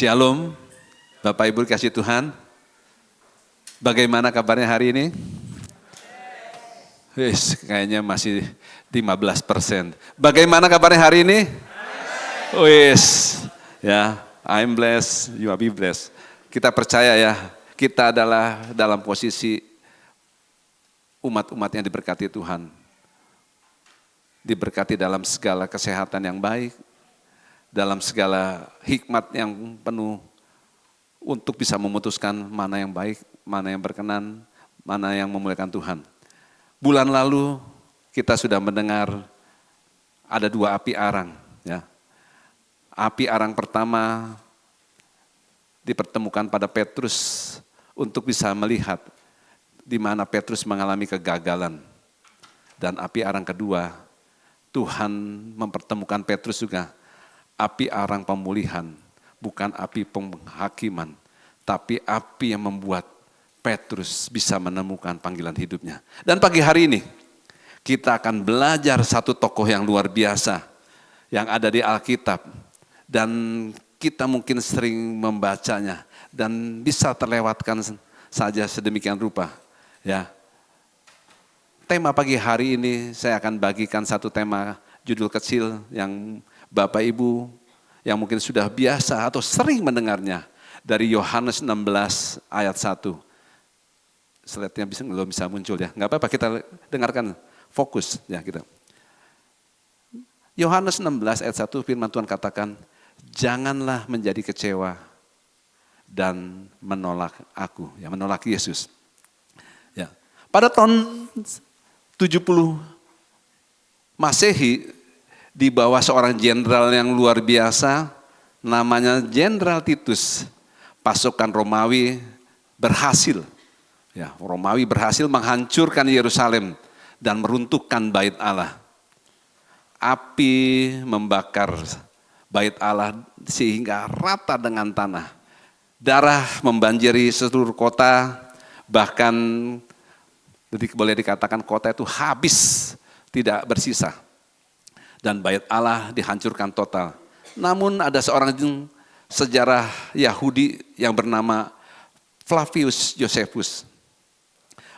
Shalom, Bapak Ibu kasih Tuhan. Bagaimana kabarnya hari ini? Kayaknya masih 15%. Bagaimana kabarnya hari ini? Ya, I'm blessed, you are be blessed. Kita percaya ya, kita adalah dalam posisi umat-umat yang diberkati Tuhan. Diberkati dalam segala kesehatan yang baik, dalam segala hikmat yang penuh untuk bisa memutuskan mana yang baik, mana yang berkenan, mana yang memuliakan Tuhan. Bulan lalu kita sudah mendengar ada 2 api arang. Ya. Api arang pertama dipertemukan pada Petrus untuk bisa melihat di mana Petrus mengalami kegagalan. Dan api arang kedua, Tuhan mempertemukan Petrus juga. Api arang pemulihan, bukan api penghakiman, tapi api yang membuat Petrus bisa menemukan panggilan hidupnya. Dan pagi hari ini, kita akan belajar satu tokoh yang luar biasa, yang ada di Alkitab. Dan kita mungkin sering membacanya, dan bisa terlewatkan saja sedemikian rupa. Ya. Tema pagi hari ini, saya akan bagikan satu tema judul kecil yang Bapak Ibu yang mungkin sudah biasa atau sering mendengarnya dari Yohanes 16 ayat 1. Slide-nya belum bisa muncul ya. Enggak apa-apa, kita dengarkan fokus ya kita. Yohanes 16 ayat 1 firman Tuhan katakan, "Janganlah menjadi kecewa dan menolak aku." Ya, menolak Yesus. Ya. Pada tahun 70 Masehi, di bawah seorang jenderal yang luar biasa, namanya Jenderal Titus, pasukan Romawi berhasil menghancurkan Yerusalem dan meruntuhkan bait Allah. Api membakar bait Allah sehingga rata dengan tanah. Darah membanjiri seluruh kota, bahkan boleh dikatakan kota itu habis, tidak bersisa. Dan bait Allah dihancurkan total. Namun ada seorang sejarah Yahudi yang bernama Flavius Josephus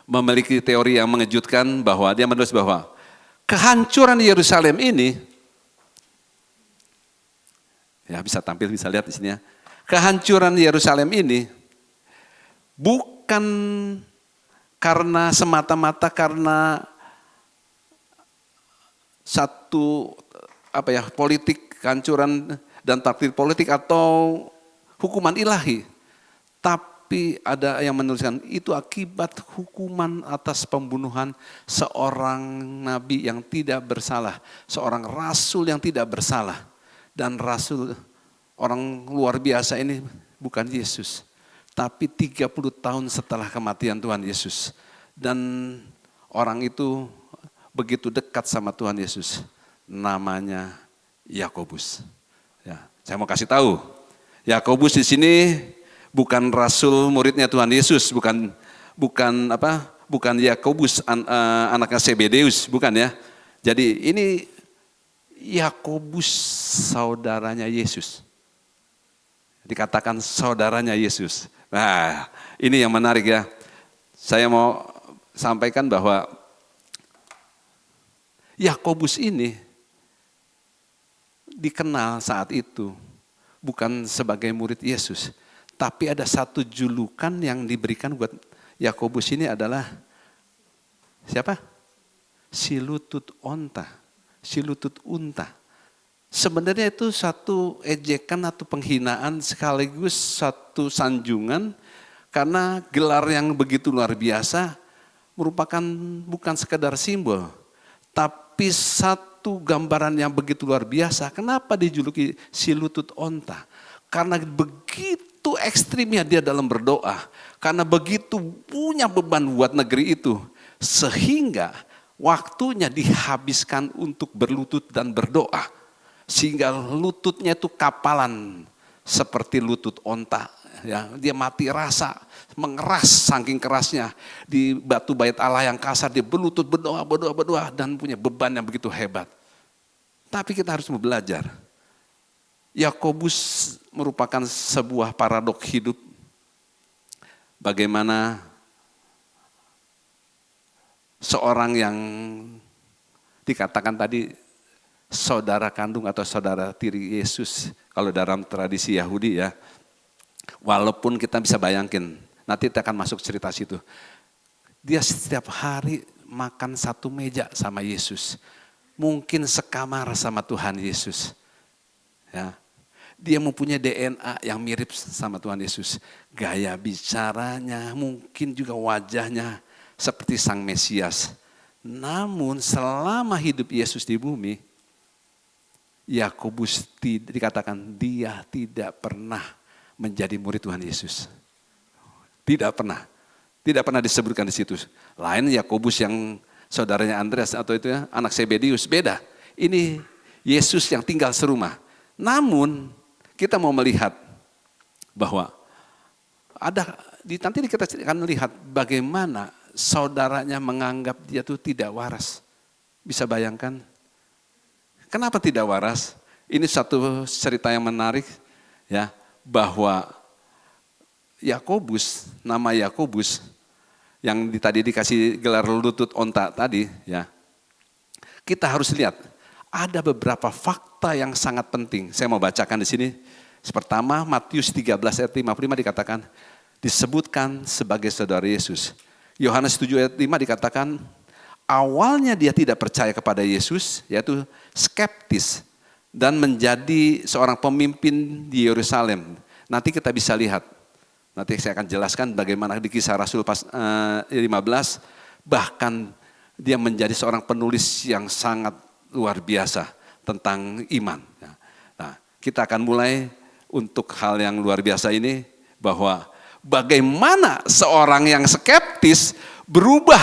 memiliki teori yang mengejutkan bahwa dia menulis bahwa kehancuran Yerusalem ini, ya bisa tampil, bisa lihat di sini ya. Kehancuran Yerusalem ini bukan karena semata-mata karena satu politik, kehancuran dan takdir politik atau hukuman ilahi. Tapi ada yang menuliskan itu akibat hukuman atas pembunuhan seorang nabi yang tidak bersalah, seorang rasul yang tidak bersalah. Dan rasul orang luar biasa ini bukan Yesus, tapi 30 tahun setelah kematian Tuhan Yesus. Dan orang itu begitu dekat sama Tuhan Yesus, namanya Yakobus. Ya, saya mau kasih tahu, Yakobus di sini bukan rasul muridnya Tuhan Yesus, bukan Yakobus anaknya Zebedeus, bukan ya. Jadi ini Yakobus saudaranya Yesus. Dikatakan saudaranya Yesus. Nah, ini yang menarik ya. Saya mau sampaikan bahwa Yakobus ini dikenal saat itu bukan sebagai murid Yesus, tapi ada satu julukan yang diberikan buat Yakobus ini adalah siapa? Si lutut onta, si lutut unta. Sebenarnya itu satu ejekan atau penghinaan sekaligus satu sanjungan karena gelar yang begitu luar biasa merupakan bukan sekedar simbol, tapi satu gambaran yang begitu luar biasa. Kenapa dijuluki si lutut onta? Karena begitu ekstrimnya dia dalam berdoa. Karena begitu punya beban buat negeri itu. Sehingga waktunya dihabiskan untuk berlutut dan berdoa. Sehingga lututnya itu kapalan seperti lutut onta. Ya, dia mati rasa, mengeras saking kerasnya di batu bait Allah yang kasar, dia berlutut berdoa dan punya beban yang begitu hebat. Tapi kita harus belajar Yakobus merupakan sebuah paradok hidup. Bagaimana seorang yang dikatakan tadi saudara kandung atau saudara tiri Yesus, kalau dalam tradisi Yahudi ya, walaupun kita bisa bayangin, nanti kita akan masuk cerita situ. Dia setiap hari makan satu meja sama Yesus, mungkin sekamar sama Tuhan Yesus. Ya. Dia mempunyai DNA yang mirip sama Tuhan Yesus. Gaya bicaranya, mungkin juga wajahnya seperti Sang Mesias. Namun selama hidup Yesus di bumi, Yakobus dikatakan dia tidak pernah menjadi murid Tuhan Yesus. Tidak pernah. Tidak pernah disebutkan di situ. Lain Yakobus yang saudaranya Andreas atau itu ya, anak Zebedius, beda. Ini Yesus yang tinggal serumah. Namun kita mau melihat bahwa nanti kita akan melihat bagaimana saudaranya menganggap dia itu tidak waras. Bisa bayangkan? Kenapa tidak waras? Ini satu cerita yang menarik ya, bahwa Yakobus, nama Yakobus yang tadi dikasih gelar lutut onta tadi ya. Kita harus lihat ada beberapa fakta yang sangat penting. Saya mau bacakan di sini. Pertama, Matius 13 ayat 55 dikatakan disebutkan sebagai saudara Yesus. Yohanes 7 ayat 5 dikatakan awalnya dia tidak percaya kepada Yesus, yaitu skeptis dan menjadi seorang pemimpin di Yerusalem. Nanti kita bisa lihat. Nanti saya akan jelaskan bagaimana di Kisah Rasul 15 bahkan dia menjadi seorang penulis yang sangat luar biasa tentang iman. Nah, kita akan mulai untuk hal yang luar biasa ini bahwa bagaimana seorang yang skeptis berubah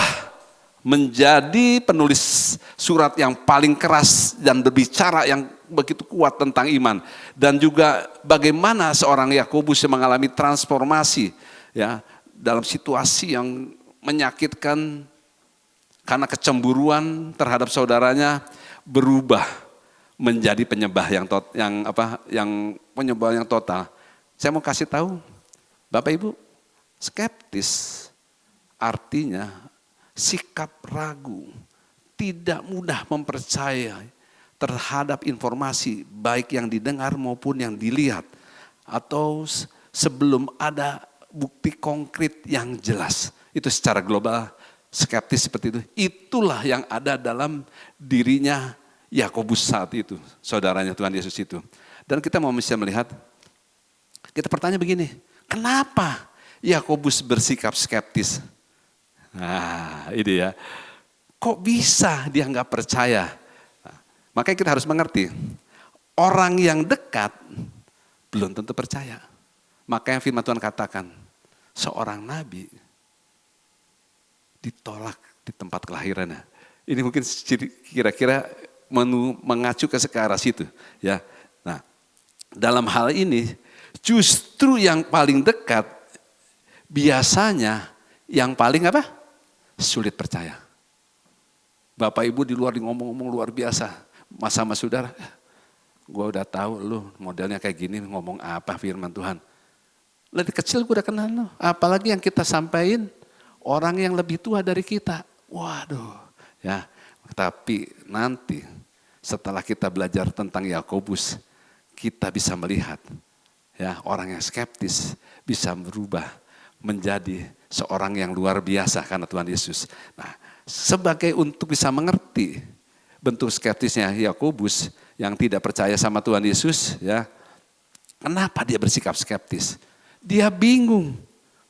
menjadi penulis surat yang paling keras dan berbicara yang begitu kuat tentang iman. Dan juga bagaimana seorang Yakobus yang mengalami transformasi ya dalam situasi yang menyakitkan karena kecemburuan terhadap saudaranya, berubah menjadi penyembah yang penyembah yang total. Saya mau kasih tahu Bapak Ibu, skeptis artinya sikap ragu, tidak mudah mempercayai terhadap informasi baik yang didengar maupun yang dilihat, atau sebelum ada bukti konkret yang jelas. Itu secara global skeptis seperti itu. Itulah yang ada dalam dirinya Yakobus saat itu, saudaranya Tuhan Yesus itu. Dan kita mau bisa melihat, kita bertanya begini, kenapa Yakobus bersikap skeptis? Nah, ini ya. Kok bisa dia nggak percaya? Nah, makanya kita harus mengerti, orang yang dekat belum tentu percaya. Makanya firman Tuhan katakan, seorang nabi ditolak di tempat kelahirannya. Ini mungkin kira-kira mengacu ke arah situ, ya. Nah, dalam hal ini justru yang paling dekat biasanya yang paling sulit percaya. Bapak Ibu di luar ngomong-ngomong luar biasa, sama saudara, gue udah tahu lu modelnya kayak gini, ngomong apa firman Tuhan. Dari kecil gue udah kenal lu, apalagi yang kita sampaikan orang yang lebih tua dari kita. Waduh, ya. Tapi nanti setelah kita belajar tentang Yakobus, kita bisa melihat ya orang yang skeptis bisa berubah menjadi seorang yang luar biasa karena Tuhan Yesus. Nah, sebagai untuk bisa mengerti bentuk skeptisnya Yakobus yang tidak percaya sama Tuhan Yesus, ya. Kenapa dia bersikap skeptis? Dia bingung.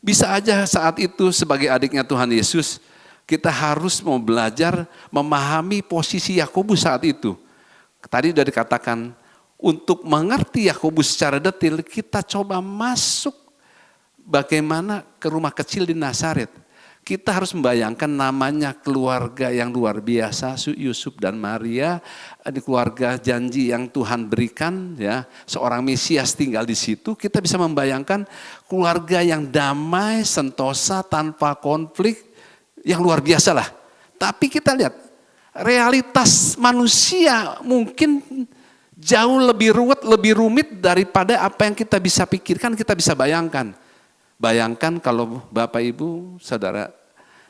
Bisa aja saat itu sebagai adiknya Tuhan Yesus, kita harus mau belajar memahami posisi Yakobus saat itu. Tadi sudah dikatakan, untuk mengerti Yakobus secara detail, kita coba masuk bagaimana ke rumah kecil di Nazaret. Kita harus membayangkan namanya keluarga yang luar biasa, Yusuf dan Maria, di keluarga janji yang Tuhan berikan, ya, seorang Mesias tinggal di situ. Kita bisa membayangkan keluarga yang damai, sentosa, tanpa konflik, yang luar biasa lah. Tapi kita lihat realitas manusia mungkin jauh lebih ruwet, lebih rumit daripada apa yang kita bisa pikirkan, kita bisa bayangkan. Bayangkan kalau Bapak Ibu, Saudara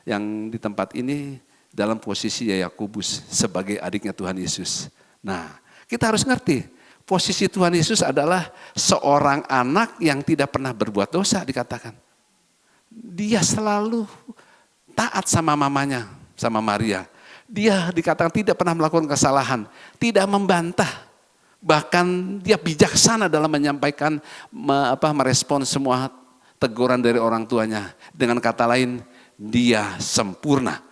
yang di tempat ini dalam posisi Yakobus sebagai adiknya Tuhan Yesus. Nah, kita harus ngerti, posisi Tuhan Yesus adalah seorang anak yang tidak pernah berbuat dosa dikatakan. Dia selalu taat sama mamanya, sama Maria. Dia dikatakan tidak pernah melakukan kesalahan, tidak membantah. Bahkan dia bijaksana dalam menyampaikan, merespon semua teguran dari orang tuanya. Dengan kata lain, dia sempurna.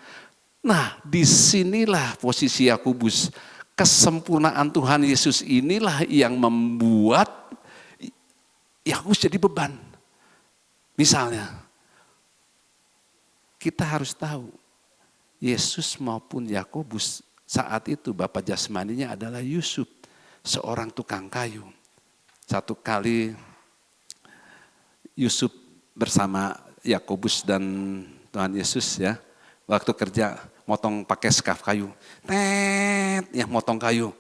Nah, disinilah posisi Yakobus. Kesempurnaan Tuhan Yesus inilah yang membuat Yakobus jadi beban. Misalnya, kita harus tahu, Yesus maupun Yakobus saat itu Bapa jasmaninya adalah Yusuf, seorang tukang kayu. Satu kali Yusuf bersama Yakobus dan Tuhan Yesus ya, waktu kerja motong pakai skaf kayu, motong kayu.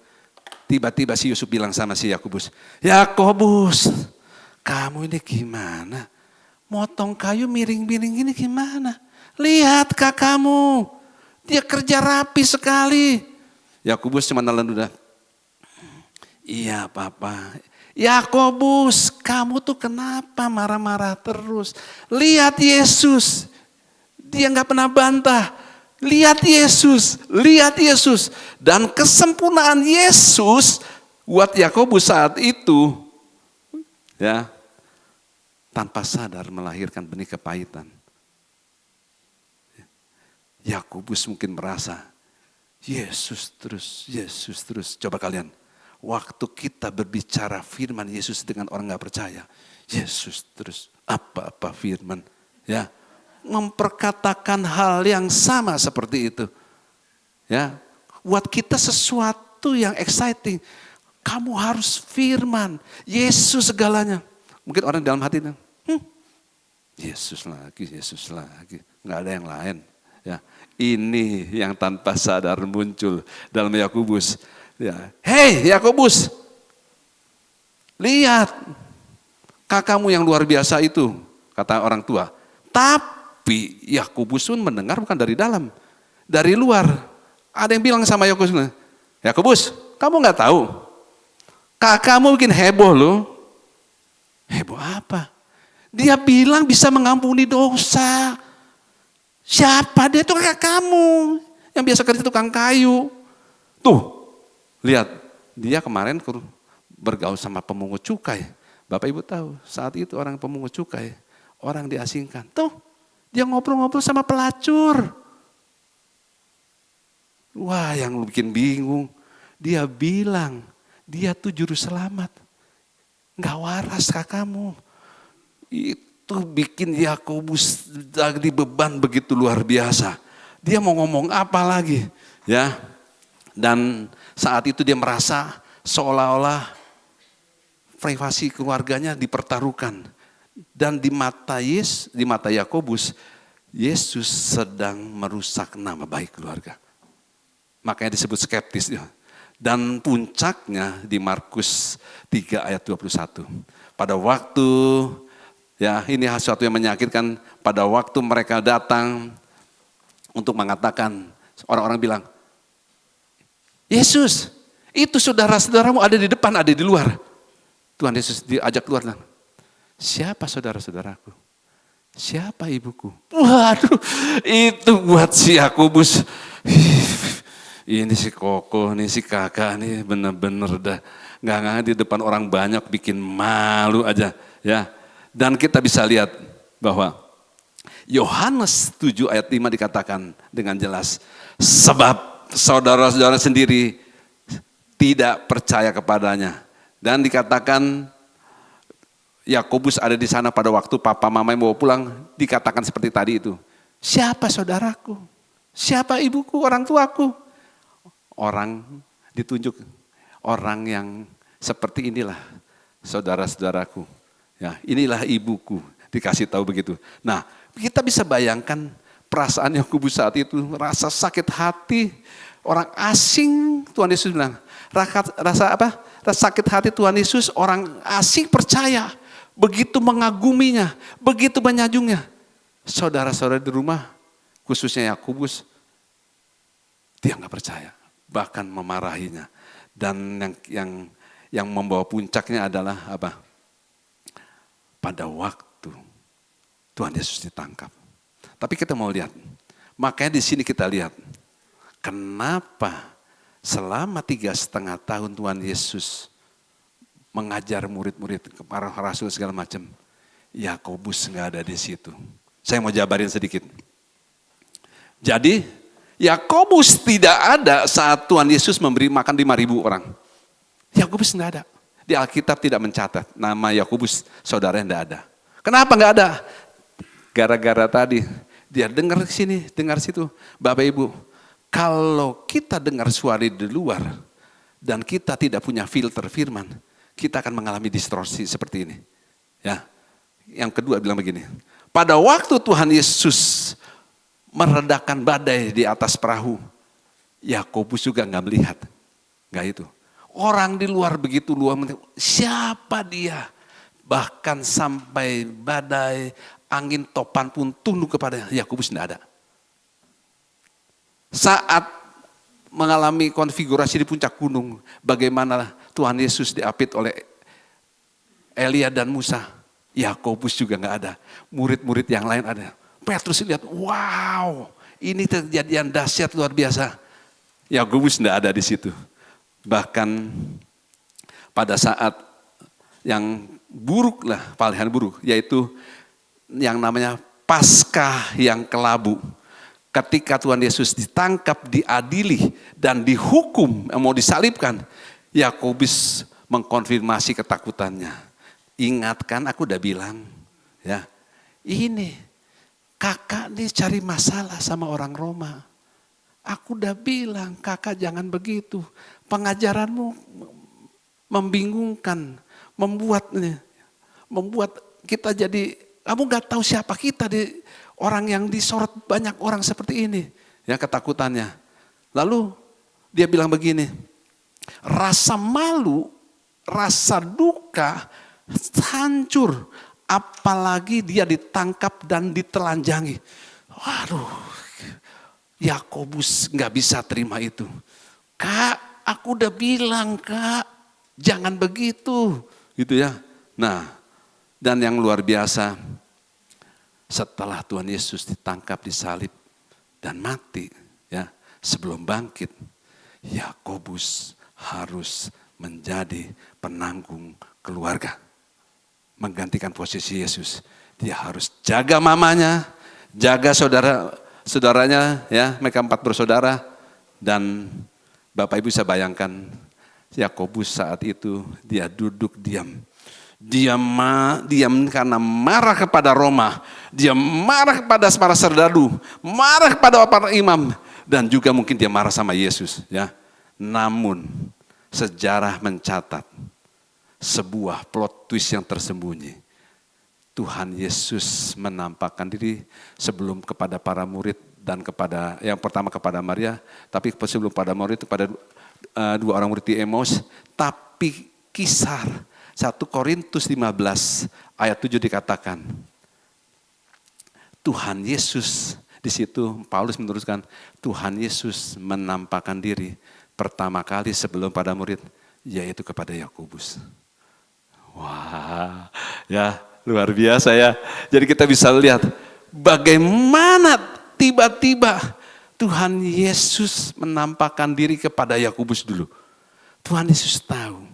Tiba-tiba si Yusuf bilang sama si Yakobus, Yakobus, kamu ini gimana? Motong kayu miring-miring ini gimana? Lihat kakakmu. Dia kerja rapi sekali. Yakobus cuma nelan udah. Iya papa. Yakobus, kamu tuh kenapa marah-marah terus? Lihat Yesus. Dia gak pernah bantah. Lihat Yesus. Lihat Yesus. Dan kesempurnaan Yesus buat Yakobus saat itu. Ya, tanpa sadar melahirkan benih kepahitan. Yakobus mungkin merasa, Yesus terus. Coba kalian, waktu kita berbicara firman Yesus dengan orang gak percaya, Yesus terus, apa firman, ya, memperkatakan hal yang sama seperti itu, ya, buat kita sesuatu yang exciting. Kamu harus firman, Yesus segalanya. Mungkin orang dalam hati, Yesus lagi, nggak ada yang lain. Ya, ini yang tanpa sadar muncul dalam Yakobus. Ya, hei Yakobus, lihat kakakmu yang luar biasa itu, kata orang tua. Tapi Yakobus pun mendengar bukan dari dalam, dari luar. Ada yang bilang sama Yakobus, Yakobus, kamu nggak tahu, kakakmu bikin heboh loh. Heboh apa? Dia bilang bisa mengampuni dosa. Siapa dia? Itu kakak kamu yang biasa kerja tukang kayu. Tuh, lihat, dia kemarin bergaul sama pemungut cukai. Bapak Ibu tahu, saat itu orang pemungut cukai, orang diasingkan. Tuh, dia ngobrol-ngobrol sama pelacur. Wah, yang bikin bingung, dia bilang, dia tuh juru selamat. Nggak waras kakakmu. Itu bikin Yakobus jadi beban begitu luar biasa. Dia mau ngomong apa lagi, ya? Dan saat itu dia merasa seolah-olah privasi keluarganya dipertaruhkan. Dan di mata Yakobus, Yesus sedang merusak nama baik keluarga. Makanya disebut skeptis. Dan puncaknya di Markus 3 ayat 21. Pada waktu, ya ini sesuatu yang menyakitkan, pada waktu mereka datang untuk mengatakan, orang-orang bilang, Yesus, itu saudara-saudaramu ada di depan, ada di luar. Tuhan Yesus diajak keluar. Siapa saudara-saudaraku? Siapa ibuku? Waduh, itu buat si Yakobus. Ini si Koko, ini si kakak, ini bener-bener dah. Nggak di depan orang banyak bikin malu aja. Ya. Dan kita bisa lihat bahwa Yohanes 7 ayat 5 dikatakan dengan jelas. Sebab saudara-saudara sendiri tidak percaya kepadanya. Dan dikatakan Yakobus ada di sana pada waktu papa mama yang bawa pulang. Dikatakan seperti tadi itu. Siapa saudaraku? Siapa ibuku, orang tuaku? Orang ditunjuk. Orang yang seperti inilah saudara-saudaraku. Ya, inilah ibuku, dikasih tahu begitu. Nah, kita bisa bayangkan perasaan Yakobus saat itu, rasa sakit hati, orang asing, Tuhan Yesus bilang, rasa apa? sakit hati Tuhan Yesus, orang asing percaya. Begitu mengaguminya, begitu menyajungnya. Saudara-saudara di rumah, khususnya Yakobus, dia nggak percaya, bahkan memarahinya. Dan yang membawa puncaknya adalah apa? Pada waktu Tuhan Yesus ditangkap. Tapi kita mau lihat, makanya di sini kita lihat, kenapa selama 3,5 tahun Tuhan Yesus mengajar murid-murid, para rasul segala macam, Yakobus nggak ada di situ. Saya mau jabarin sedikit. Jadi Yakobus tidak ada saat Tuhan Yesus memberi makan 5.000 orang. Yakobus nggak ada. Di Alkitab tidak mencatat nama Yakobus saudaranya nggak ada. Kenapa nggak ada? Gara-gara tadi dia dengar sini, dengar situ. Bapak Ibu, kalau kita dengar suara di luar dan kita tidak punya filter firman, kita akan mengalami distorsi seperti ini. Ya. Yang kedua bilang begini, pada waktu Tuhan Yesus meredakan badai di atas perahu, Yakobus juga nggak melihat, nggak itu. Orang di luar begitu luar, siapa dia? Bahkan sampai badai, angin topan pun tunduk kepada Yakobus, tidak ada. Saat mengalami konfigurasi di puncak gunung, bagaimana Tuhan Yesus diapit oleh Elia dan Musa, Yakobus juga nggak ada. Murid-murid yang lain ada. Petrus lihat, wow, ini kejadian dahsyat luar biasa. Yakobus tidak ada di situ. Bahkan pada saat yang buruk lah, paling buruk, yaitu yang namanya Paskah yang kelabu. Ketika Tuhan Yesus ditangkap, diadili, dan dihukum, mau disalibkan, Yakobus mengkonfirmasi ketakutannya. Ingatkan, aku udah bilang, ya, ini kakak nih cari masalah sama orang Roma. Aku udah bilang, kakak jangan begitu. Pengajaranmu membingungkan, membuat kita jadi, kamu gak tahu siapa kita di orang yang disorot banyak orang seperti ini. Ya, ketakutannya. Lalu dia bilang begini, rasa malu, rasa duka hancur. Apalagi dia ditangkap dan ditelanjangi. Waduh, Yakobus gak bisa terima itu. Kak, aku udah bilang kak, jangan begitu. Gitu ya. Nah, dan yang luar biasa, setelah Tuhan Yesus ditangkap, disalib, dan mati, ya, sebelum bangkit, Yakobus harus menjadi penanggung keluarga. Menggantikan posisi Yesus. Dia harus jaga mamanya, jaga saudaranya, ya, mereka 4 bersaudara. Dan Bapak Ibu bisa bayangkan, Yakobus saat itu dia duduk diam. Diam karena marah kepada Roma, dia marah kepada para serdadu, marah kepada para imam, dan juga mungkin dia marah sama Yesus. Ya. Namun sejarah mencatat sebuah plot twist yang tersembunyi. Tuhan Yesus menampakkan diri sebelum kepada para murid dan kepada yang pertama kepada Maria, tapi sebelum pada murid kepada 2 orang murid di Emmaus. Tapi Kisar 1 Korintus 15 ayat 7 dikatakan, Tuhan Yesus, di situ Paulus meneruskan, Tuhan Yesus menampakkan diri pertama kali sebelum pada murid, yaitu kepada Yakobus. Wah, ya luar biasa ya. Jadi kita bisa lihat bagaimana tiba-tiba Tuhan Yesus menampakkan diri kepada Yakobus dulu. Tuhan Yesus tahu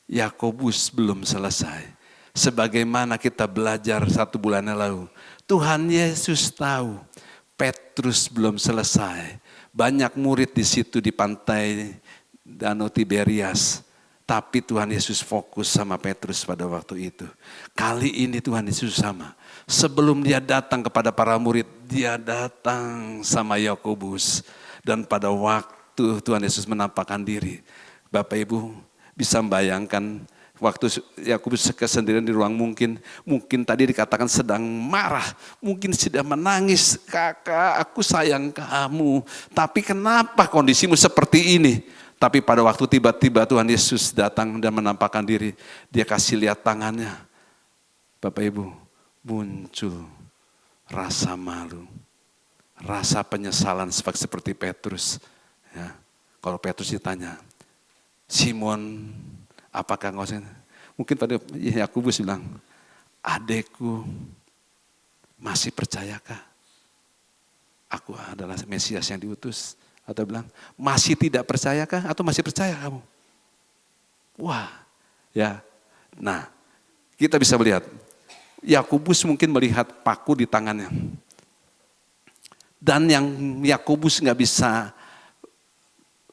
Yakobus belum selesai. Sebagaimana kita belajar 1 bulan yang lalu. Tuhan Yesus tahu Petrus belum selesai. Banyak murid di situ di pantai Danau Tiberias. Tapi Tuhan Yesus fokus sama Petrus pada waktu itu. Kali ini Tuhan Yesus sama. Sebelum dia datang kepada para murid, dia datang sama Yakobus. Dan pada waktu Tuhan Yesus menampakkan diri, Bapak Ibu bisa membayangkan waktu Yakobus kesendirian di ruang mungkin tadi dikatakan sedang marah, mungkin sedang menangis, kakak aku sayang kamu, tapi kenapa kondisimu seperti ini? Tapi pada waktu tiba-tiba Tuhan Yesus datang dan menampakkan diri, dia kasih lihat tangannya. Bapak Ibu, muncul rasa malu, rasa penyesalan seperti Petrus. Ya. Kalau Petrus ditanya, Simon, apakah engkau? Mungkin pada Yakobus bilang, adekku, masih percayakah? Aku adalah Mesias yang diutus. Atau bilang, masih tidak percayakah? Atau masih percaya kamu? Wah, ya. Nah, kita bisa melihat, Yakobus mungkin melihat paku di tangannya. Dan yang Yakobus nggak bisa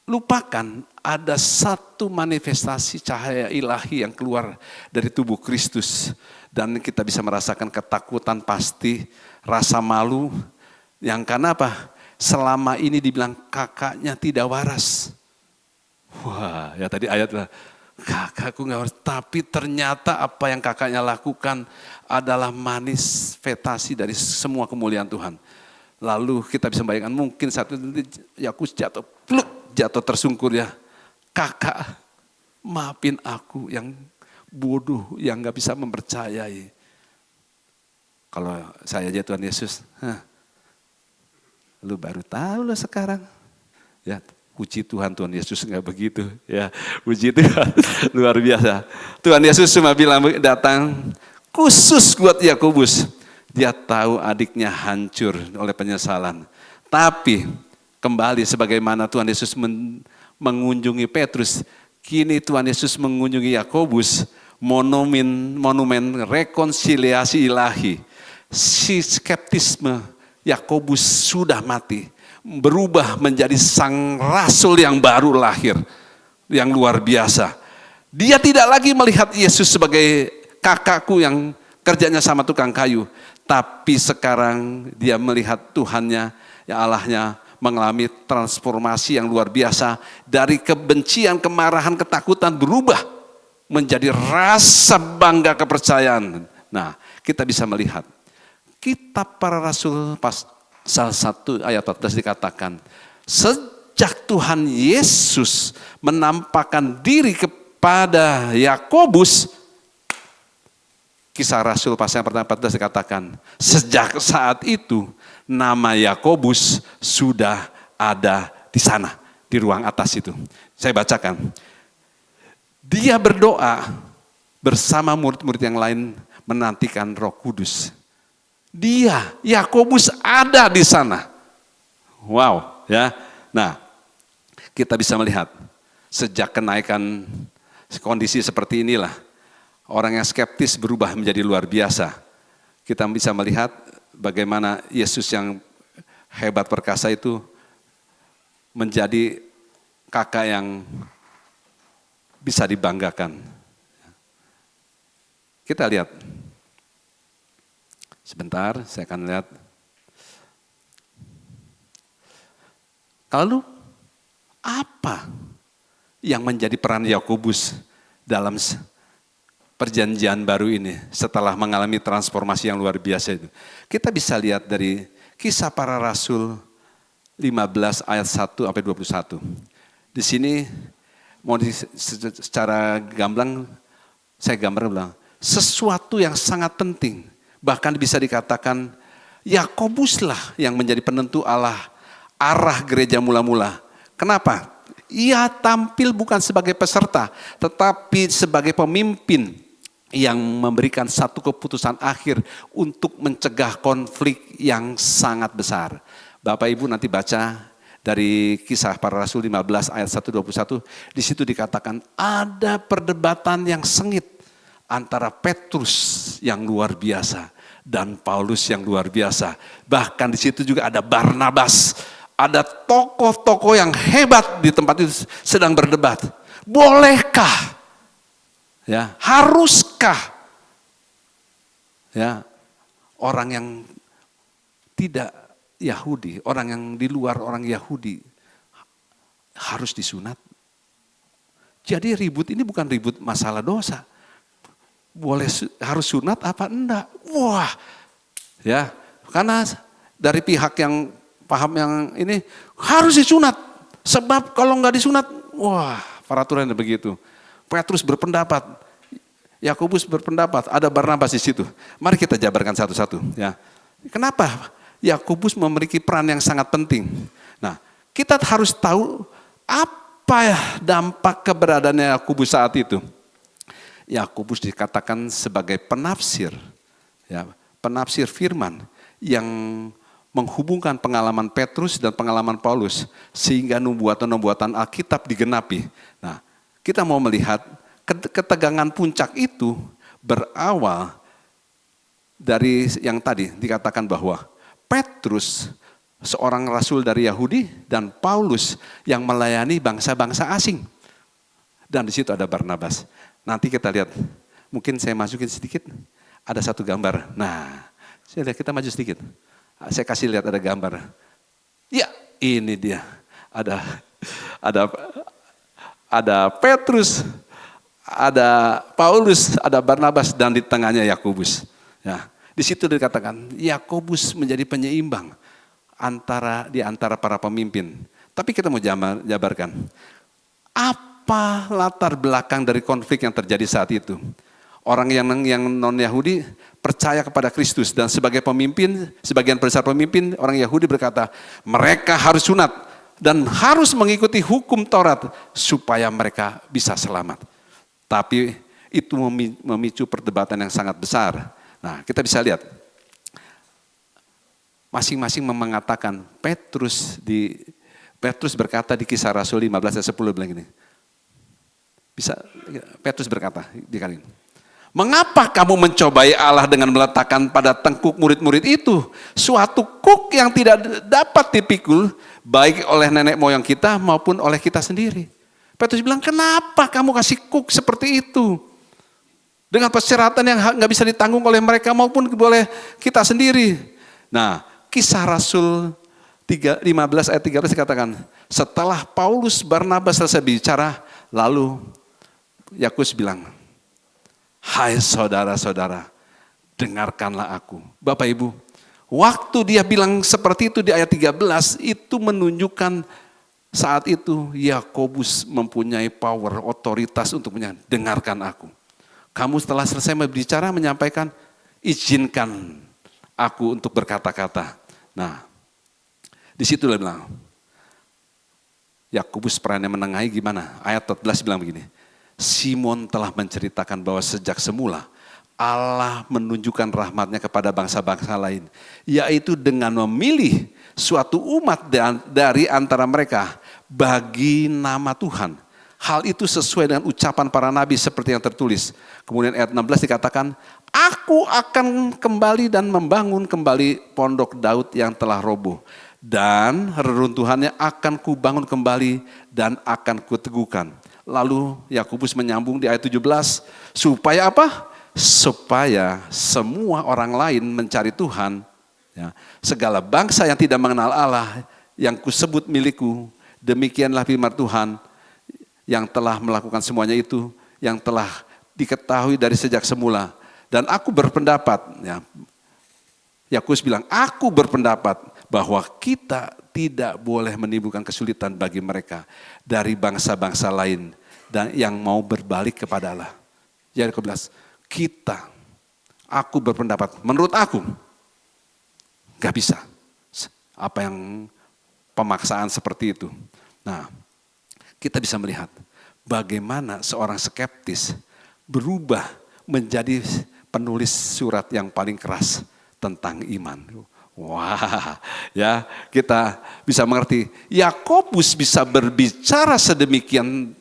lupakan, ada satu manifestasi cahaya ilahi yang keluar dari tubuh Kristus. Dan kita bisa merasakan ketakutan pasti, rasa malu. Yang karena apa? Selama ini dibilang kakaknya tidak waras. Wah, ya tadi ayatnya, kakakku gak waras. Tapi ternyata apa yang kakaknya lakukan adalah manifestasi dari semua kemuliaan Tuhan. Lalu kita bisa bayangkan mungkin satu Yakobus jatuh tersungkur ya. Kakak, maafin aku yang bodoh, yang gak bisa mempercayai. Kalau saya aja Tuhan Yesus, lu baru tahu lo sekarang. Ya, puji Tuhan, Tuhan Yesus enggak begitu. Ya, puji Tuhan, luar biasa. Tuhan Yesus cuma bilang datang khusus buat Yakobus. Dia tahu adiknya hancur oleh penyesalan. Tapi kembali sebagaimana Tuhan Yesus mengunjungi Petrus, kini Tuhan Yesus mengunjungi Yakobus, monumen rekonsiliasi ilahi. Si skeptisme Yakobus sudah mati, berubah menjadi sang rasul yang baru lahir, yang luar biasa. Dia tidak lagi melihat Yesus sebagai kakakku yang kerjanya sama tukang kayu, tapi sekarang dia melihat Tuhannya, ya Allahnya, mengalami transformasi yang luar biasa. Dari kebencian, kemarahan, ketakutan berubah menjadi rasa bangga, kepercayaan. Nah, kita bisa melihat Kitab Para Rasul pasal 1 ayat 14 dikatakan, sejak Tuhan Yesus menampakkan diri kepada Yakobus, Kisah Rasul pasal yang pertama 14 dikatakan, sejak saat itu nama Yakobus sudah ada di sana, di ruang atas itu. Saya bacakan. Dia berdoa bersama murid-murid yang lain menantikan Roh Kudus. Dia, Yakobus ada di sana. Wow, ya. Nah, kita bisa melihat sejak kenaikan kondisi seperti inilah, orang yang skeptis berubah menjadi luar biasa. Kita bisa melihat bagaimana Yesus yang hebat perkasa itu menjadi kakak yang bisa dibanggakan. Kita lihat. Sebentar, saya akan lihat. Lalu, apa yang menjadi peran Yakobus dalam perjanjian baru ini setelah mengalami transformasi yang luar biasa itu? Kita bisa lihat dari Kisah Para Rasul 15 ayat 1 sampai 21. Di sini mau secara gamblang saya bilang sesuatu yang sangat penting. Bahkan bisa dikatakan Yakobuslah yang menjadi penentu arah gereja mula-mula. Kenapa? Ia tampil bukan sebagai peserta, tetapi sebagai pemimpin yang memberikan satu keputusan akhir untuk mencegah konflik yang sangat besar. Bapak Ibu nanti baca dari Kisah Para Rasul 15 ayat 1-21, di situ dikatakan ada perdebatan yang sengit antara Petrus yang luar biasa dan Paulus yang luar biasa. Bahkan di situ juga ada Barnabas, ada tokoh-tokoh yang hebat di tempat itu sedang berdebat. Bolehkah? Ya, haruskah? Ya, orang yang tidak Yahudi, orang yang di luar orang Yahudi harus disunat. Jadi ribut ini bukan ribut masalah dosa. Harus sunat apa enggak? Wah, ya, karena dari pihak yang paham yang ini harus disunat. Sebab kalau enggak disunat wah peraturannya begitu. Petrus berpendapat, Yakobus berpendapat, ada Barnabas di situ. Mari kita jabarkan satu-satu. Ya, kenapa Yakobus memiliki peran yang sangat penting? Nah, kita harus tahu apa dampak keberadaannya Yakobus saat itu. Yakobus dikatakan sebagai penafsir, ya, penafsir firman yang menghubungkan pengalaman Petrus dan pengalaman Paulus sehingga nubuatan-nubuatan Alkitab digenapi. Nah, kita mau melihat ketegangan puncak itu berawal dari yang tadi dikatakan bahwa Petrus seorang rasul dari Yahudi dan Paulus yang melayani bangsa-bangsa asing. Dan di situ ada Barnabas. Nanti kita lihat, mungkin saya masukin sedikit, ada satu gambar. Nah, saya lihat kita maju sedikit. Saya kasih lihat ada gambar. Ya, ini dia. Ada Petrus, ada Paulus, ada Barnabas, dan di tengahnya Yakobus. Ya, di situ dikatakan Yakobus menjadi penyeimbang di antara para pemimpin. Tapi kita mau jabarkan. Apa latar belakang dari konflik yang terjadi saat itu? Orang yang non-Yahudi percaya kepada Kristus dan sebagai pemimpin, sebagian besar pemimpin orang Yahudi berkata, mereka harus sunat dan harus mengikuti hukum Taurat supaya mereka bisa selamat. Tapi itu memicu perdebatan yang sangat besar. Nah, kita bisa lihat masing-masing mengatakan Petrus berkata di Kisah Rasul 15 ayat 10 bilang gini. Petrus berkata di kali ini. Mengapa kamu mencobai Allah dengan meletakkan pada tengkuk murid-murid itu suatu kuk yang tidak dapat dipikul baik oleh nenek moyang kita maupun oleh kita sendiri. Petrus bilang, kenapa kamu kasih kuk seperti itu? Dengan persyaratan yang nggak bisa ditanggung oleh mereka maupun oleh kita sendiri. Nah, Kisah Rasul 15 ayat 13 dikatakan, setelah Paulus Barnabas selesai bicara, lalu Yakobus bilang, hai saudara-saudara, dengarkanlah aku. Bapak Ibu, waktu dia bilang seperti itu di ayat 13, itu menunjukkan saat itu Yakobus mempunyai power, otoritas untuk dengarkan aku. Kamu setelah selesai berbicara menyampaikan, izinkan aku untuk berkata-kata. Nah, di situ dia bilang, Yakobus perannya menengahi gimana? Ayat 14 bilang begini, Simon telah menceritakan bahwa sejak semula Allah menunjukkan rahmatnya kepada bangsa-bangsa lain, yaitu dengan memilih suatu umat dari antara mereka bagi nama Tuhan. Hal itu sesuai dengan ucapan para nabi seperti yang tertulis. Kemudian ayat 16 dikatakan, aku akan kembali dan membangun kembali pondok Daud yang telah roboh. Dan reruntuhannya akan kubangun kembali dan akan kuteguhkan. Lalu Yakobus menyambung di ayat 17, supaya apa? Supaya semua orang lain mencari Tuhan. Ya, segala bangsa yang tidak mengenal Allah, yang kusebut milikku, demikianlah firman Tuhan yang telah melakukan semuanya itu, yang telah diketahui dari sejak semula. Dan aku berpendapat, ya, Yakobus bilang, aku berpendapat bahwa kita tidak boleh menimbulkan kesulitan bagi mereka dari bangsa-bangsa lain dan yang mau berbalik kepada Allah. Jadi ke-11, aku berpendapat, menurut aku, gak bisa apa yang pemaksaan seperti itu. Nah, kita bisa melihat bagaimana seorang skeptis berubah menjadi penulis surat yang paling keras tentang iman. Wah, ya kita bisa mengerti. Yakobus bisa berbicara sedemikian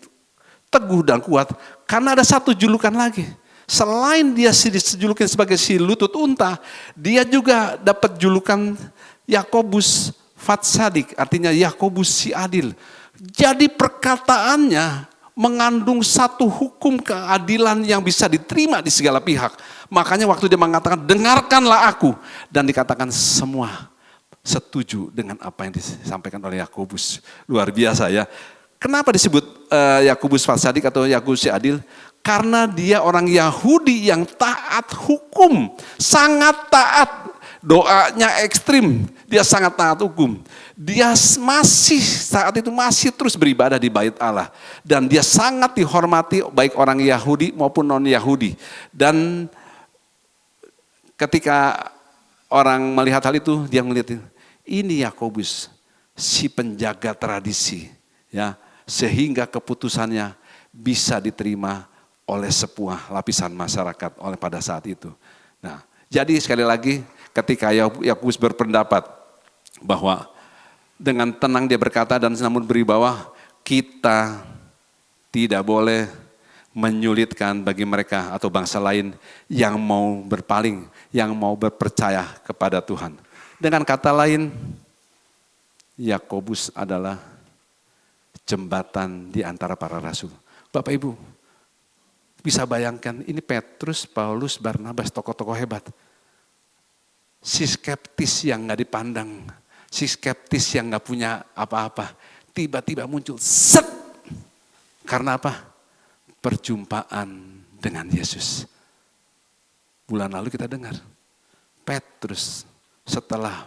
teguh dan kuat karena ada satu julukan lagi. Selain dia dijulukan sebagai si lutut unta, dia juga dapat julukan Yakobus Fatsadik, artinya Yakobus si adil. Jadi perkataannya mengandung satu hukum keadilan yang bisa diterima di segala pihak. Makanya waktu dia mengatakan, dengarkanlah aku. Dan dikatakan semua setuju dengan apa yang disampaikan oleh Yakobus. Luar biasa ya. Kenapa disebut Yakobus Fatsadik atau Yakobus si adil? Karena dia orang Yahudi yang taat hukum. Sangat taat. Doanya ekstrim. Dia sangat taat hukum. Dia saat itu masih terus beribadah di bait Allah. Dan dia sangat dihormati baik orang Yahudi maupun non-Yahudi. Dan ketika orang melihat hal itu, dia melihat ini Yakobus, si penjaga tradisi, ya, sehingga keputusannya bisa diterima oleh sebuah lapisan masyarakat pada saat itu. Nah, jadi sekali lagi ketika Yakobus berpendapat bahwa dengan tenang dia berkata dan namun beribawa, kita tidak boleh menyulitkan bagi mereka atau bangsa lain yang mau berpaling, yang mau berpercaya kepada Tuhan. Dengan kata lain, Yakobus adalah jembatan di antara para rasul. Bapak Ibu, bisa bayangkan ini Petrus, Paulus, Barnabas, tokoh-tokoh hebat. Si skeptis yang gak dipandang, si skeptis yang gak punya apa-apa, tiba-tiba muncul, set! Karena apa? Perjumpaan dengan Yesus. Bulan lalu kita dengar, Petrus setelah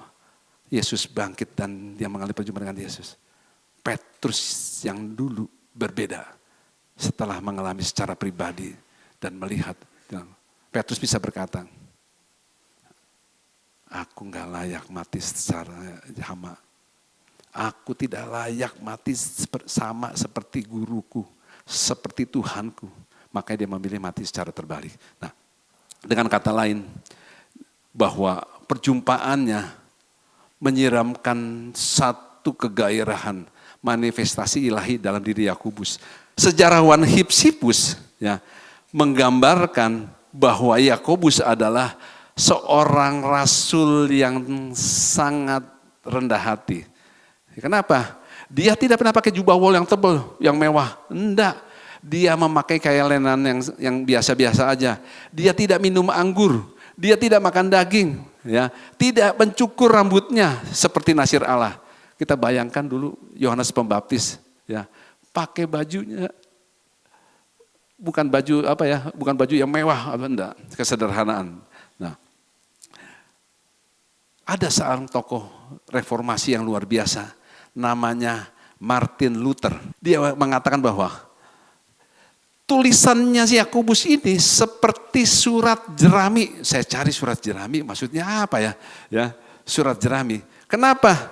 Yesus bangkit dan dia mengalami perjumpaan dengan Yesus. Petrus yang dulu berbeda setelah mengalami secara pribadi dan melihat. Petrus bisa berkata, aku gak layak mati secara hama. Aku tidak layak mati sama seperti guruku, seperti Tuhanku. Makanya dia memilih mati secara terbalik. Nah, dengan kata lain, bahwa perjumpaannya menyiramkan satu kegairahan, manifestasi ilahi dalam diri Yakobus. Sejarawan Hipsipus ya, menggambarkan bahwa Yakobus adalah seorang rasul yang sangat rendah hati. Kenapa? Dia tidak pernah pakai jubah wol yang tebal, yang mewah. Enggak. Dia memakai kailenan yang biasa-biasa aja. Dia tidak minum anggur. Dia tidak makan daging. Ya, tidak mencukur rambutnya seperti Nasir Allah. Kita bayangkan dulu Yohanes Pembaptis. Ya, pakai bajunya. Bukan baju apa ya? Bukan baju yang mewah. Enggak. Kesederhanaan. Nah, ada seorang tokoh reformasi yang luar biasa. Namanya Martin Luther. Dia mengatakan bahwa tulisannya si Yakobus ini seperti surat jerami. Saya cari surat jerami, maksudnya apa ya? Ya, surat jerami. Kenapa?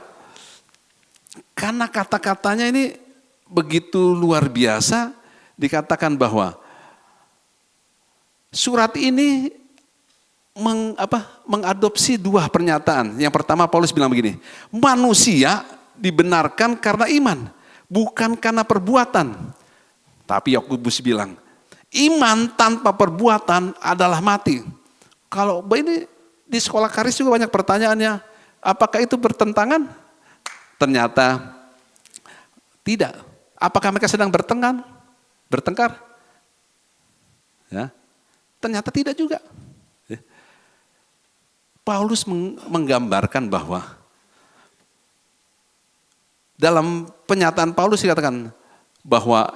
Karena kata-katanya ini begitu luar biasa. Dikatakan bahwa surat ini mengadopsi dua pernyataan. Yang pertama Paulus bilang begini, manusia dibenarkan karena iman, bukan karena perbuatan. Tapi Yakobus bilang, iman tanpa perbuatan adalah mati. Kalau ini di sekolah karis juga banyak pertanyaannya, apakah itu bertentangan? Ternyata tidak. Apakah mereka sedang bertengkar? Ya, ternyata tidak juga. Paulus menggambarkan bahwa dalam penyataan Paulus dikatakan bahwa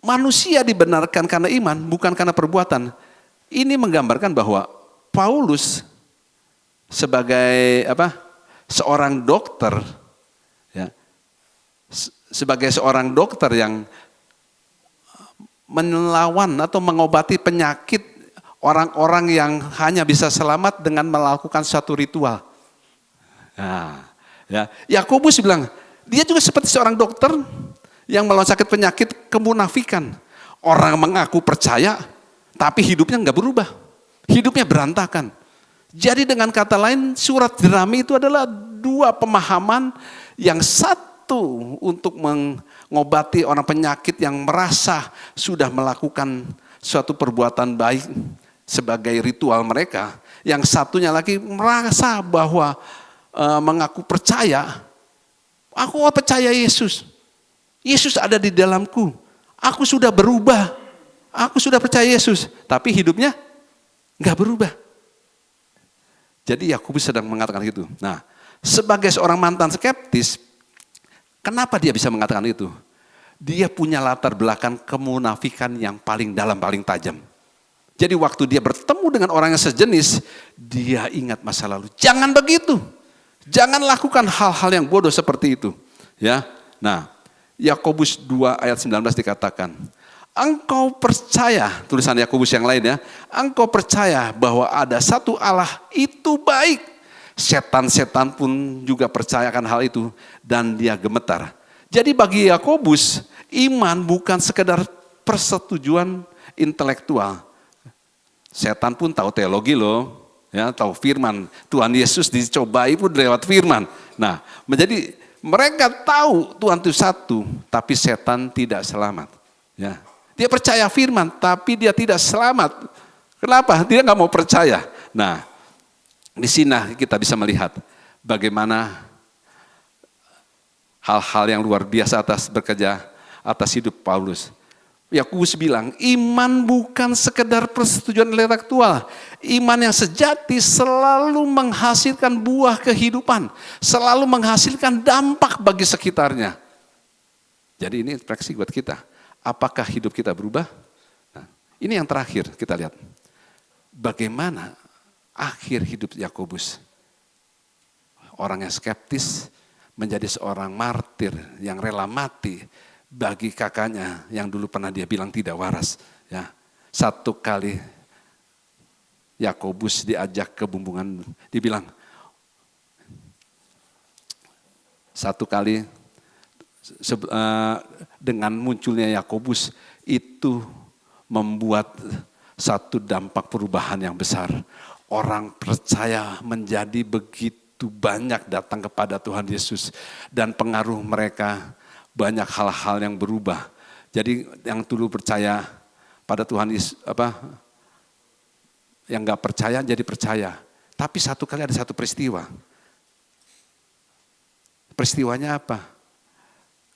manusia dibenarkan karena iman, bukan karena perbuatan. Ini menggambarkan bahwa Paulus sebagai seorang dokter, ya, sebagai seorang dokter yang melawan atau mengobati penyakit orang-orang yang hanya bisa selamat dengan melakukan suatu ritual. Nah, ya, Yakobus bilang, dia juga seperti seorang dokter yang melawan sakit penyakit kemunafikan. Orang mengaku percaya, tapi hidupnya enggak berubah. Hidupnya berantakan. Jadi dengan kata lain, surat jerami itu adalah dua pemahaman, yang satu untuk mengobati orang penyakit yang merasa sudah melakukan suatu perbuatan baik sebagai ritual mereka. Yang satunya lagi merasa bahwa mengaku percaya, aku percaya Yesus. Yesus ada di dalamku. Aku sudah berubah. Aku sudah percaya Yesus. Tapi hidupnya enggak berubah. Jadi Yakobus sedang mengatakan itu. Nah, sebagai seorang mantan skeptis, kenapa dia bisa mengatakan itu? Dia punya latar belakang kemunafikan yang paling dalam, paling tajam. Jadi waktu dia bertemu dengan orang yang sejenis, dia ingat masa lalu. Jangan begitu. Jangan lakukan hal-hal yang bodoh seperti itu. Ya. Nah, Yakobus 2 ayat 19 dikatakan, engkau percaya, tulisan Yakobus yang lain ya, engkau percaya bahwa ada satu Allah, itu baik. Setan-setan pun juga percayakan hal itu dan dia gemetar. Jadi bagi Yakobus, iman bukan sekedar persetujuan intelektual. Setan pun tahu teologi loh, ya, tahu firman. Tuhan Yesus dicobai pun lewat firman. Nah, menjadi mereka tahu Tuhan itu satu, tapi setan tidak selamat. Ya, dia percaya firman, tapi dia tidak selamat. Kenapa? Dia nggak mau percaya. Nah, di sini kita bisa melihat bagaimana hal-hal yang luar biasa bekerja atas hidup Paulus. Yakobus bilang, iman bukan sekedar persetujuan intelektual. Iman yang sejati selalu menghasilkan buah kehidupan. Selalu menghasilkan dampak bagi sekitarnya. Jadi ini instruksi buat kita. Apakah hidup kita berubah? Nah, ini yang terakhir kita lihat. Bagaimana akhir hidup Yakobus. Orang yang skeptis menjadi seorang martir yang rela mati bagi kakaknya yang dulu pernah dia bilang tidak waras. Ya, satu kali Yakobus diajak ke bumbungan, dibilang satu kali dengan munculnya Yakobus itu membuat satu dampak perubahan yang besar. Orang percaya menjadi begitu banyak datang kepada Tuhan Yesus dan pengaruh mereka. Banyak hal-hal yang berubah. Jadi yang dulu percaya pada Tuhan Yesus, yang nggak percaya jadi percaya. Tapi satu kali ada satu peristiwa. Peristiwanya apa?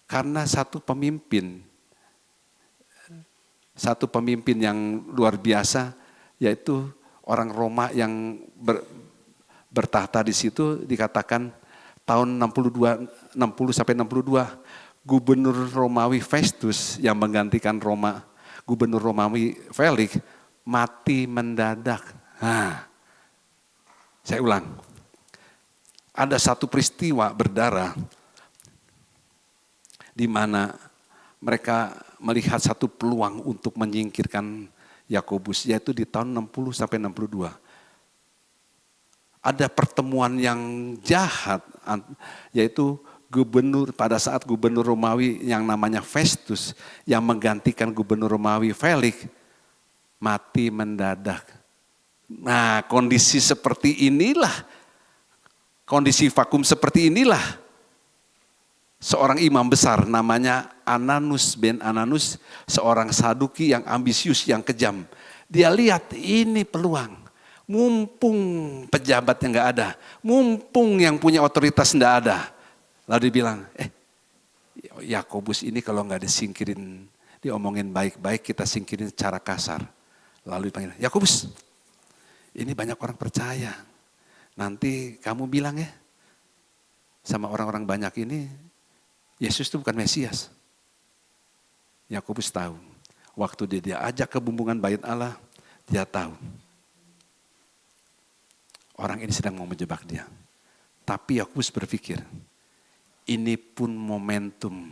Karena satu pemimpin yang luar biasa, yaitu orang Roma yang bertahta di situ, dikatakan tahun 60 sampai 62. Gubernur Romawi Festus yang menggantikan Gubernur Romawi Felix mati mendadak. Nah, saya ulang. Ada satu peristiwa berdarah di mana mereka melihat satu peluang untuk menyingkirkan Yakobus, yaitu di tahun 60 sampai 62. Ada pertemuan yang jahat, yaitu pada saat gubernur Romawi yang namanya Festus yang menggantikan gubernur Romawi Felix mati mendadak. Nah, kondisi seperti inilah, kondisi vakum seperti inilah seorang imam besar namanya Ananus bin Ananus, seorang Saduki yang ambisius, yang kejam. Dia lihat ini peluang, mumpung pejabatnya nggak ada, mumpung yang punya otoritas nggak ada. Lalu dia bilang, Yakobus ini kalau nggak disingkirin, diomongin baik-baik, kita singkirin secara kasar. Lalu dipanggil, Yakobus, ini banyak orang percaya. Nanti kamu bilang ya, sama orang-orang banyak ini, Yesus itu bukan Mesias. Yakobus tahu, waktu dia ajak ke bumbungan bait Allah, dia tahu. Orang ini sedang mau menjebak dia. Tapi Yakobus berpikir, ini pun momentum,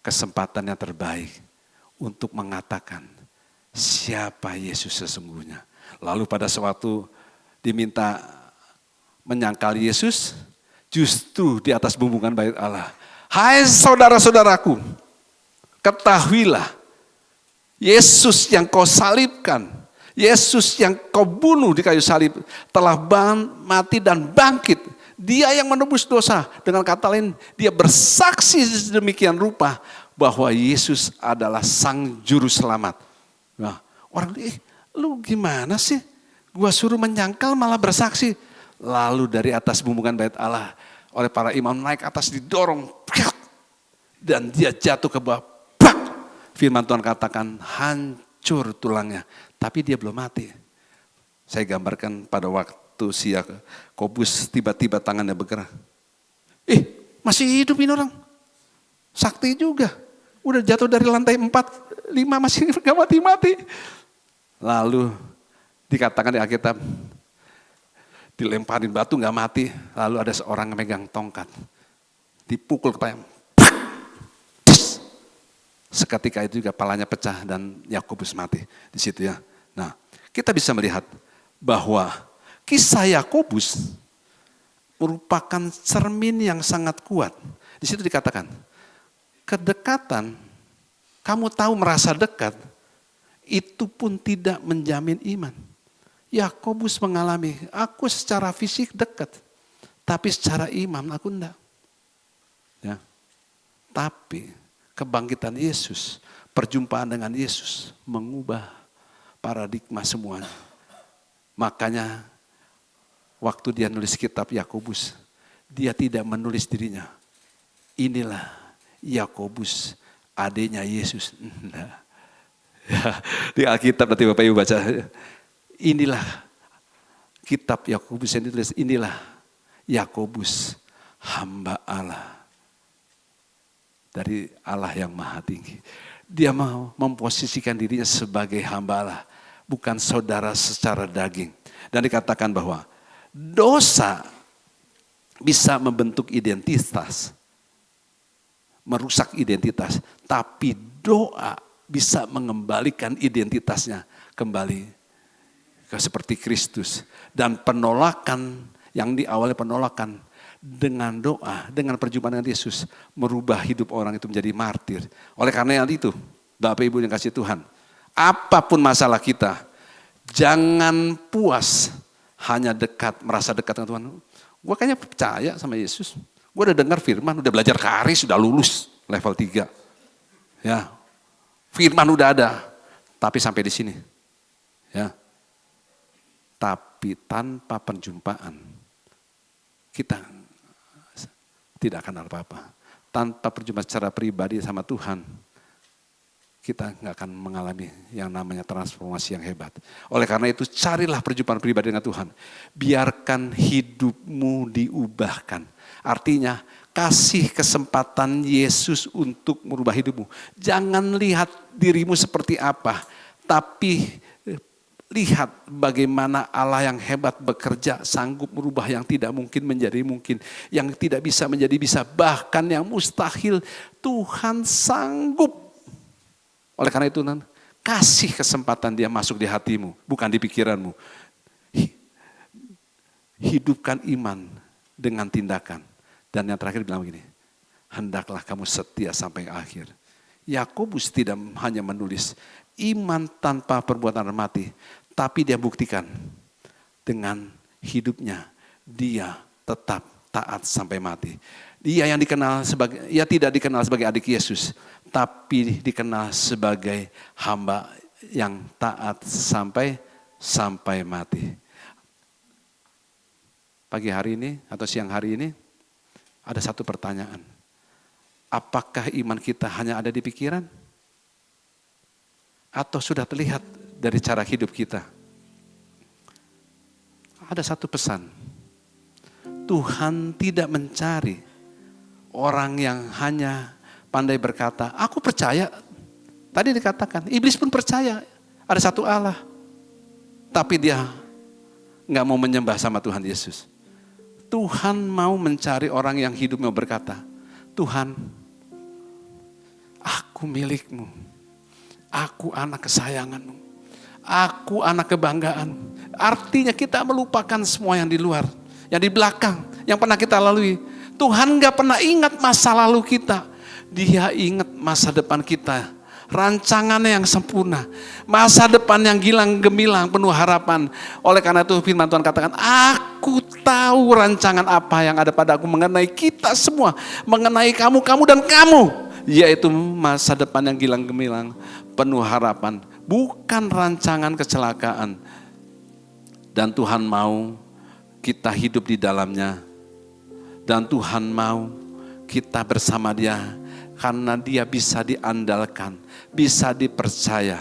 kesempatan yang terbaik untuk mengatakan siapa Yesus sesungguhnya. Lalu pada suatu diminta menyangkal Yesus, justru di atas bumbungan bait Allah. Hai saudara-saudaraku, ketahuilah Yesus yang kau salibkan, Yesus yang kau bunuh di kayu salib telah mati dan bangkit. Dia yang menebus dosa. Dengan kata lain, dia bersaksi sedemikian rupa bahwa Yesus adalah Sang Juru Selamat. Nah, orang, lu gimana sih? Gua suruh menyangkal malah bersaksi. Lalu dari atas bumbungan bait Allah, oleh para imam naik atas, didorong. Dan dia jatuh ke bawah. Firman Tuhan katakan, hancur tulangnya. Tapi dia belum mati. Saya gambarkan pada waktu si Yakobus tiba-tiba tangannya bergerak. Masih hidup ini orang. Sakti juga. Udah jatuh dari lantai 4, 5 masih gak mati-mati. Lalu dikatakan di Alkitab, dilemparin batu nggak mati, lalu ada seorang yang megang tongkat, dipukul kepalanya. Seketika itu juga kepalanya pecah dan Yakobus mati di situ ya. Nah, kita bisa melihat bahwa kisah Yakobus merupakan cermin yang sangat kuat. Di situ dikatakan, kedekatan, kamu tahu merasa dekat, itu pun tidak menjamin iman. Yakobus mengalami, aku secara fisik dekat, tapi secara iman aku enggak. Ya. Tapi kebangkitan Yesus, perjumpaan dengan Yesus mengubah paradigma semuanya. Makanya waktu dia nulis kitab Yakobus, dia tidak menulis dirinya. Inilah Yakobus, adiknya Yesus. Nah. Di Alkitab nanti Bapak Ibu baca. Inilah kitab Yakobus yang ditulis. Inilah Yakobus, hamba Allah. Dari Allah yang maha tinggi. Dia mau memposisikan dirinya sebagai hamba Allah. Bukan saudara secara daging. Dan dikatakan bahwa dosa bisa membentuk identitas. Merusak identitas. Tapi doa bisa mengembalikan identitasnya kembali ke seperti Kristus. Dan penolakan yang diawali penolakan dengan doa, dengan perjumpaan dengan Yesus, merubah hidup orang itu menjadi martir. Oleh karena itu, Bapak Ibu yang kasih Tuhan, apapun masalah kita, jangan puas hanya dekat, merasa dekat dengan Tuhan. Gue kayaknya percaya sama Yesus. Gue udah dengar firman, udah belajar karis, sudah lulus level 3. Ya, firman udah ada, tapi sampai di sini. Ya. Tapi tanpa perjumpaan, kita tidak akan apa-apa. Tanpa perjumpaan secara pribadi sama Tuhan, kita nggak akan mengalami yang namanya transformasi yang hebat. Oleh karena itu, carilah perjumpaan pribadi dengan Tuhan. Biarkan hidupmu diubahkan. Artinya, kasih kesempatan Yesus untuk merubah hidupmu. Jangan lihat dirimu seperti apa, tapi lihat bagaimana Allah yang hebat bekerja, sanggup merubah yang tidak mungkin menjadi mungkin, yang tidak bisa menjadi bisa, bahkan yang mustahil Tuhan sanggup. Oleh karena itu, kasih kesempatan dia masuk di hatimu, bukan di pikiranmu. Hidupkan iman dengan tindakan. Dan yang terakhir bilang begini, hendaklah kamu setia sampai akhir. Yakobus tidak hanya menulis iman tanpa perbuatan mati, tapi dia buktikan dengan hidupnya dia tetap taat sampai mati. Dia yang dikenal sebagai, ia tidak dikenal sebagai adik Yesus, tapi dikenal sebagai hamba yang taat sampai mati. Pagi hari ini atau siang hari ini ada satu pertanyaan. Apakah iman kita hanya ada di pikiran? Atau sudah terlihat dari cara hidup kita? Ada satu pesan. Tuhan tidak mencari orang yang hanya pandai berkata, aku percaya. Tadi dikatakan, iblis pun percaya ada satu Allah. Tapi dia gak mau menyembah sama Tuhan Yesus. Tuhan mau mencari orang yang hidupnya berkata, Tuhan, aku milikmu. Aku anak kesayanganmu. Aku anak kebanggaan. Artinya kita melupakan semua yang di luar. Yang di belakang. Yang pernah kita lalui. Tuhan gak pernah ingat masa lalu kita. Dia ingat masa depan kita. Rancangannya yang sempurna. Masa depan yang gilang gemilang penuh harapan. Oleh karena itu firman Tuhan katakan, aku tahu rancangan apa yang ada pada aku mengenai kita semua. Mengenai kamu dan kamu. Yaitu masa depan yang gilang gemilang penuh harapan. Bukan rancangan kecelakaan. Dan Tuhan mau kita hidup di dalamnya. Dan Tuhan mau kita bersama dia. Karena dia bisa diandalkan, bisa dipercaya.